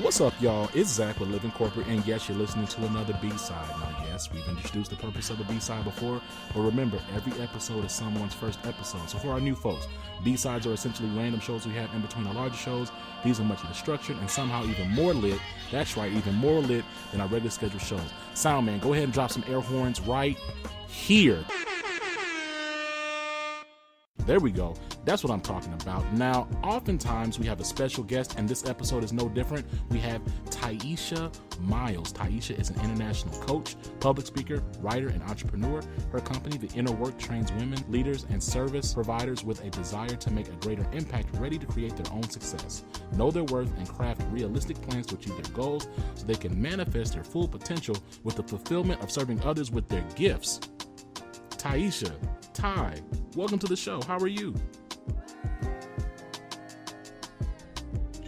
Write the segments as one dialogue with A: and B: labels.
A: What's up, y'all? It's Zach with Living Corporate, and yes, you're listening to another B-side. Now, yes, we've introduced the purpose of the B-side before, but remember, every episode is someone's first episode. So for our new folks, B-sides are essentially random shows we have in between our larger shows. These are much less structured and somehow even more lit. That's right, even more lit than our regular scheduled shows. Sound man, go ahead and drop some air horns right here. There we go. That's what I'm talking about. Now, oftentimes we have a special guest, and this episode is no different. We have Tye Miles. Tye is an international coach, public speaker, writer, and entrepreneur. Her company, The Inner Work, trains women, leaders, and service providers with a desire to make a greater impact, ready to create their own success, know their worth, and craft realistic plans to achieve their goals so they can manifest their full potential with the fulfillment of serving others with their gifts. Tye, welcome to the show. How are you?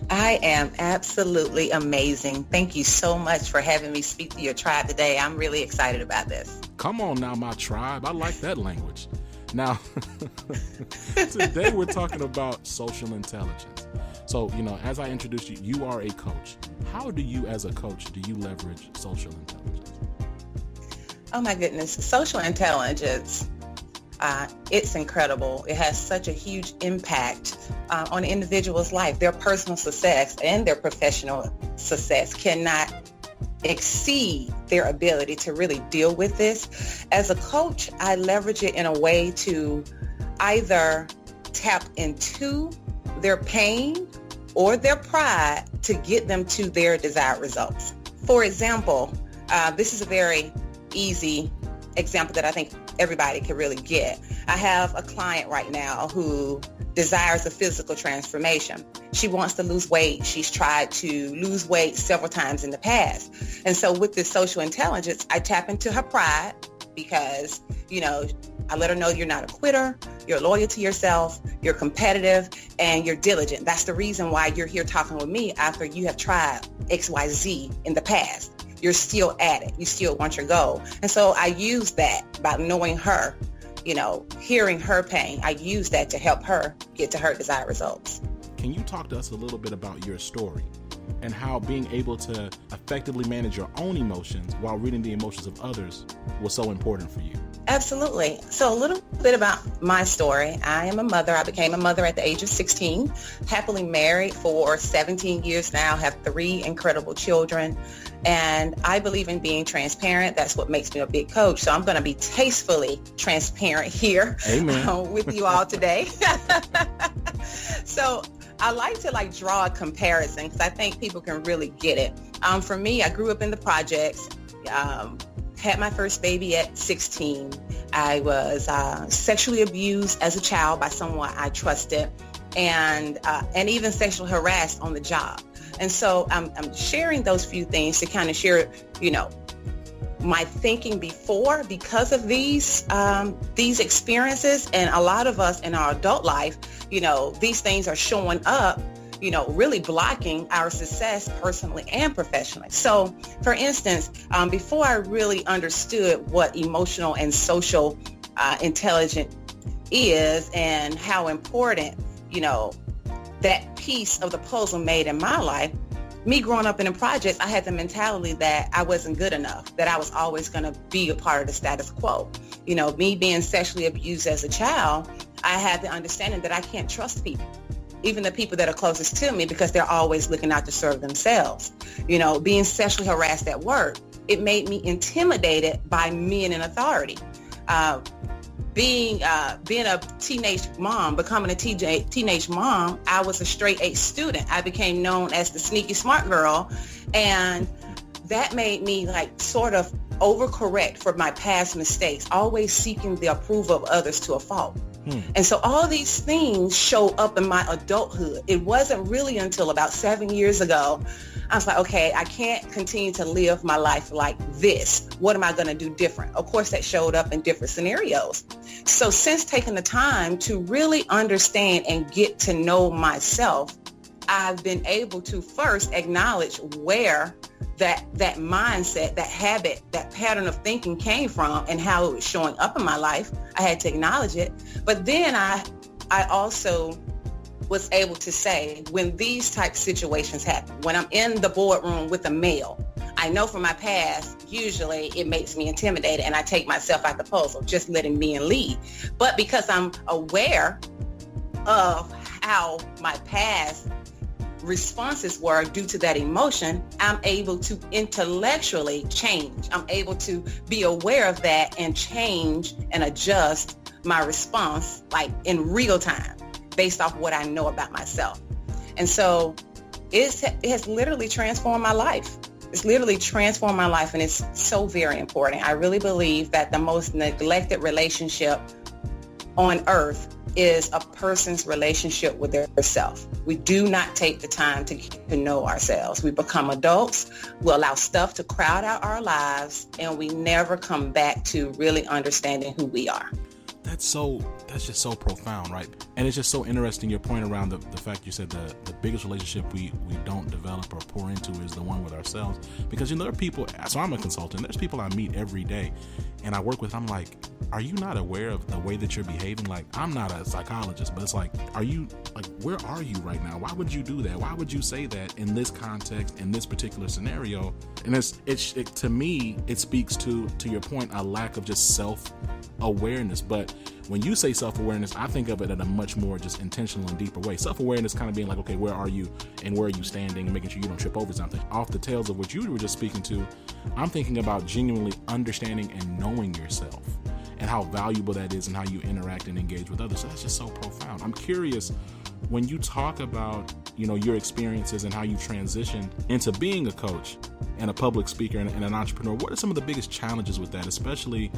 B: I am absolutely amazing. Thank you so much for having me speak to your tribe today. I'm really excited about this.
A: Come on now, my tribe. I like that language. Now, today we're talking about social intelligence. So, as I introduced you, you are a coach. How do you, as a coach, do you leverage social intelligence?
B: Oh my goodness. Social intelligence, it's incredible. It has such a huge impact on an individual's life. Their personal success and their professional success cannot exceed their ability to really deal with this. As a coach, I leverage it in a way to either tap into their pain or their pride to get them to their desired results. For example, this is a very easy example that I think everybody can really get. I have a client right now who desires a physical transformation. She wants to lose weight. She's tried to lose weight several times in the past. And so with this social intelligence, I tap into her pride because, I let her know you're not a quitter, you're loyal to yourself, you're competitive, and you're diligent. That's the reason why you're here talking with me after you have tried XYZ in the past. You're still at it. You still want your goal. And so I use that by knowing her, hearing her pain. I use that to help her get to her desired results.
A: Can you talk to us a little bit about your story and how being able to effectively manage your own emotions while reading the emotions of others was so important for you?
B: Absolutely. So a little bit about my story. I am a mother. I became a mother at the age of 16, happily married for 17 years now, have 3 incredible children. And I believe in being transparent. That's what makes me a big coach. So I'm going to be tastefully transparent here with you all today. So I like to draw a comparison because I think people can really get it. For me, I grew up in the projects. Had my first baby at 16. I was sexually abused as a child by someone I trusted, and even sexually harassed on the job. And so I'm sharing those few things to kind of share, my thinking before because of these experiences. And a lot of us in our adult life, these things are showing up, really blocking our success personally and professionally. So, for instance, before I really understood what emotional and social intelligence is and how important, that piece of the puzzle made in my life, me growing up in the projects, I had the mentality that I wasn't good enough, that I was always going to be a part of the status quo. Me being sexually abused as a child, I had the understanding that I can't trust people, even the people that are closest to me, because they're always looking out to serve themselves. Being sexually harassed at work, it made me intimidated by men in authority. Being a teenage mom, becoming a teenage mom, I was a straight A student. I became known as the sneaky smart girl, and that made me sort of overcorrect for my past mistakes, always seeking the approval of others to a fault. And so all these things show up in my adulthood. It wasn't really until about 7 years ago, I was like, okay, I can't continue to live my life like this. What am I going to do different? Of course, that showed up in different scenarios. So since taking the time to really understand and get to know myself, I've been able to first acknowledge where that mindset, that habit, that pattern of thinking came from and how it was showing up in my life. I had to acknowledge it. But then I also was able to say, when these type situations happen, when I'm in the boardroom with a male, I know from my past, usually it makes me intimidated and I take myself out the puzzle, just letting men lead. But because I'm aware of how my past responses were due to that emotion, I'm able to intellectually change. I'm able to be aware of that and change and adjust my response like in real time based off what I know about myself. And so it has literally transformed my life. It's literally transformed my life, and it's so very important. I really believe that the most neglected relationship on earth is a person's relationship with their self. We do not take the time to get to know ourselves. We become adults, we allow stuff to crowd out our lives, and we never come back to really understanding who we are.
A: That's just so profound, right? And it's just so interesting, your point around the fact you said the biggest relationship we don't develop or pour into is the one with ourselves. Because there are people, so I'm a consultant, there's people I meet every day and I work with, I'm like, are you not aware of the way that you're behaving? Like, I'm not a psychologist, but it's like, where are you right now? Why would you do that? Why would you say that in this context, in this particular scenario? And it to me, it speaks to your point, a lack of just self-awareness. But when you say self-awareness, I think of it in a much more just intentional and deeper way. Self-awareness kind of being like, okay, where are you and where are you standing, and making sure you don't trip over something. Off the tails of what you were just speaking to, I'm thinking about genuinely understanding and knowing yourself and how valuable that is and how you interact and engage with others. So that's just so profound. I'm curious, when you talk about, your experiences and how you transitioned into being a coach and a public speaker and an entrepreneur, what are some of the biggest challenges with that, especially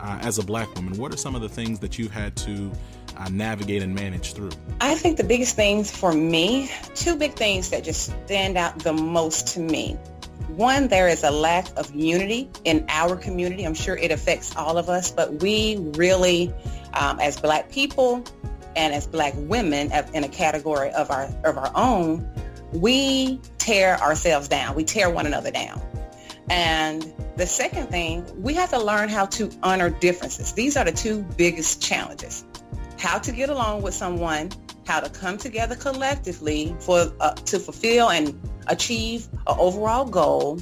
A: as a Black woman? What are some of the things that you've had to navigate and manage through?
B: I think the biggest things for me, two big things that just stand out the most to me. One, there is a lack of unity in our community. I'm sure it affects all of us, but we really, as Black people and as Black women in a category of our own, we tear ourselves down. We tear one another down. And the second thing, we have to learn how to honor differences. These are the two biggest challenges. How to get along with someone, how to come together collectively to fulfill and achieve an overall goal,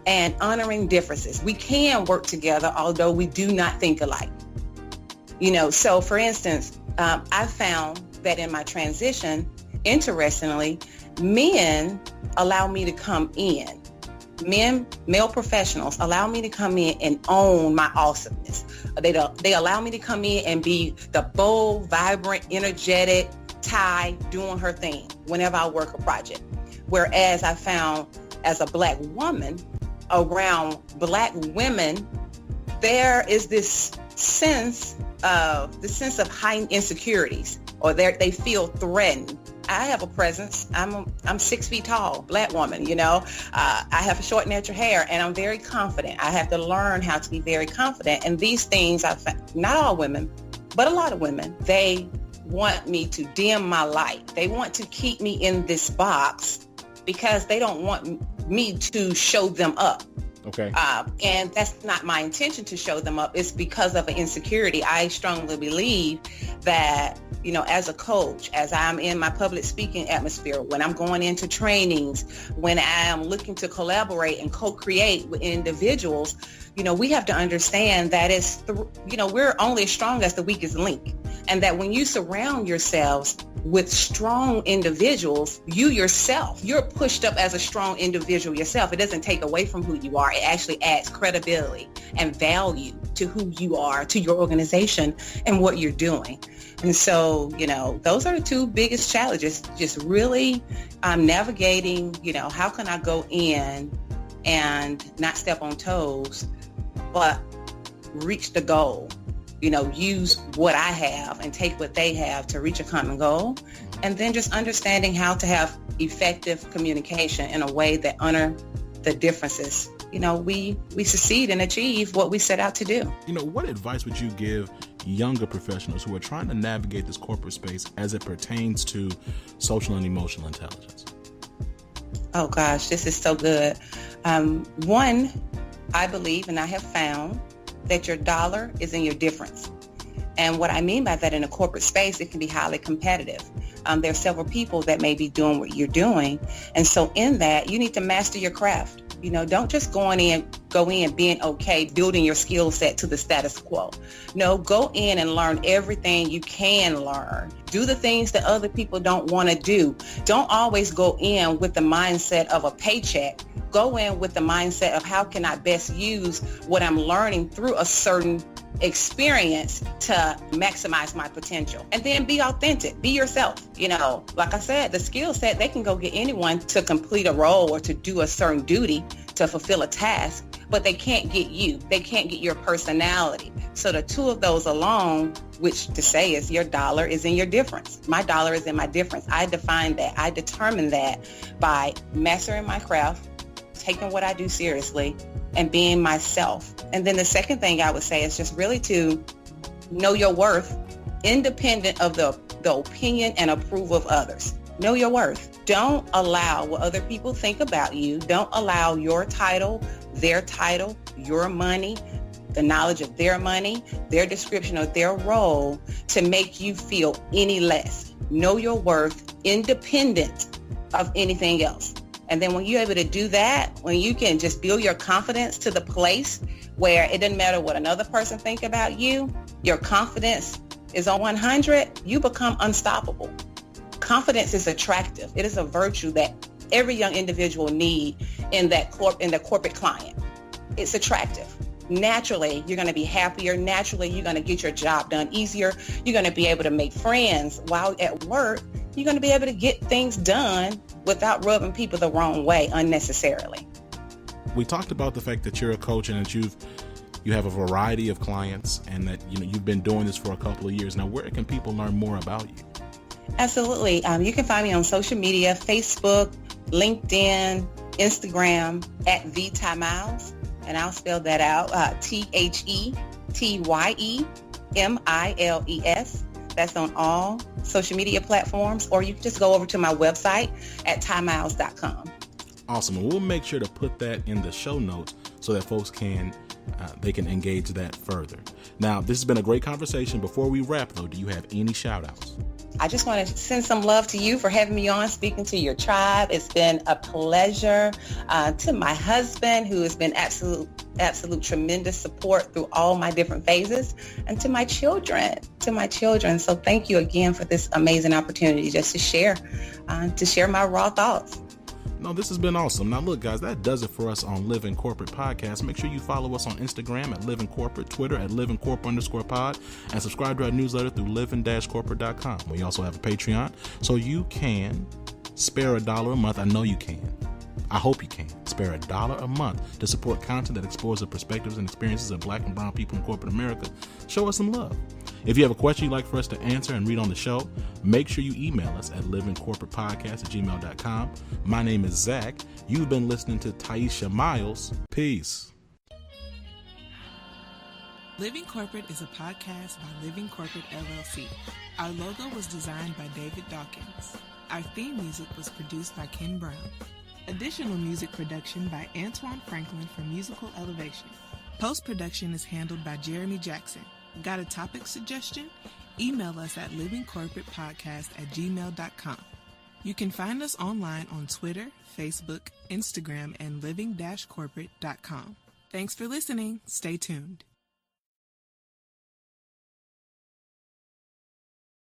B: and honoring differences. We can work together, although we do not think alike. So for instance, I found that in my transition, interestingly, men allow me to come in. Male professionals allow me to come in and own my awesomeness. They allow me to come in and be the bold, vibrant, energetic Tye doing her thing whenever I work a project. Whereas I found as a Black woman, around Black women, there is this sense of heightened insecurities, or they feel threatened. I have a presence. I'm 6 feet tall, Black woman, I have short natural hair, and I'm very confident. I have to learn how to be very confident. And these things, not all women, but a lot of women, they want me to dim my light. They want to keep me in this box because they don't want me to show them up.
A: Okay.
B: And that's not my intention to show them up. It's because of an insecurity. I strongly believe that, as a coach, as I'm in my public speaking atmosphere, when I'm going into trainings, when I am looking to collaborate and co-create with individuals, we have to understand that we're only as strong as the weakest link. And that when you surround yourselves with strong individuals, you're pushed up as a strong individual yourself. It doesn't take away from who you are. It actually adds credibility and value to who you are, to your organization and what you're doing. And so, those are the two biggest challenges, just really navigating, how can I go in and not step on toes, but reach the goal. Use what I have and take what they have to reach a common goal. And then just understanding how to have effective communication in a way that honor the differences. We succeed and achieve what we set out to do.
A: What advice would you give younger professionals who are trying to navigate this corporate space as it pertains to social and emotional intelligence?
B: Oh gosh, this is so good. One, I believe, and I have found, that your dollar is in your difference. And what I mean by that, in a corporate space, it can be highly competitive. There are several people that may be doing what you're doing. And so in that, you need to master your craft. Don't just go in being okay, building your skill set to the status quo. No, go in and learn everything you can learn. Do the things that other people don't want to do. Don't always go in with the mindset of a paycheck. Go in with the mindset of how can I best use what I'm learning through a certain experience to maximize my potential. And then be authentic, be yourself. Like I said, the skill set, they can go get anyone to complete a role or to do a certain duty, to fulfill a task, but they can't get you. They can't get your personality. So the two of those alone, which to say is your dollar is in your difference. My dollar is in my difference. I define that. I determine that by mastering my craft, taking what I do seriously, and being myself. And then the second thing I would say is just really to know your worth, independent of the opinion and approval of others. Know your worth. Don't allow what other people think about you. Don't allow your title, your money, the knowledge of their money, their description of their role to make you feel any less. Know your worth, independent of anything else. And then when you're able to do that, when you can just build your confidence to the place where it doesn't matter what another person think about you, your confidence is on 100, you become unstoppable. Confidence is attractive. It is a virtue that every young individual need in the corporate client. It's attractive. Naturally, you're going to be happier. Naturally, you're going to get your job done easier. You're going to be able to make friends while at work. You're going to be able to get things done without rubbing people the wrong way unnecessarily.
A: We talked about the fact that you're a coach and that you have a variety of clients and that you've been doing this for a couple of years. Now, where can people learn more about you?
B: Absolutely. You can find me on social media, Facebook, LinkedIn, Instagram at the Tye Miles. And I'll spell that out, TheTyemiles. That's on all social media platforms, or you can just go over to my website at tyemiles.com.
A: Awesome. And we'll make sure to put that in the show notes so that folks can engage that further. Now, this has been a great conversation. Before we wrap, though, do you have any shout outs?
B: I just want to send some love to you for having me on, speaking to your tribe. It's been a pleasure. To my husband, who has been absolute tremendous support through all my different phases, and to my children. So thank you again for this amazing opportunity just to share my raw thoughts.
A: No, this has been awesome. Now, look, guys, that does it for us on Living Corporate Podcast. Make sure you follow us on Instagram at Living Corporate, Twitter at LivingCorp_pod, and subscribe to our newsletter through living-corporate.com. We also have a Patreon, so you can spare $1 a month. I know you can. I hope you can spare $1 a month to support content that explores the perspectives and experiences of Black and brown people in corporate America. Show us some love. If you have a question you'd like for us to answer and read on the show, make sure you email us at livingcorporatepodcast@gmail.com. My name is Zach. You've been listening to Tye Miles. Peace.
C: Living Corporate is a podcast by Living Corporate LLC. Our logo was designed by David Dawkins. Our theme music was produced by Ken Brown. Additional music production by Antoine Franklin for Musical Elevation. Post-production is handled by Jeremy Jackson. Got a topic suggestion? Email us at livingcorporatepodcast@gmail.com. You can find us online on Twitter, Facebook, Instagram, and living-corporate.com. Thanks for listening. Stay tuned.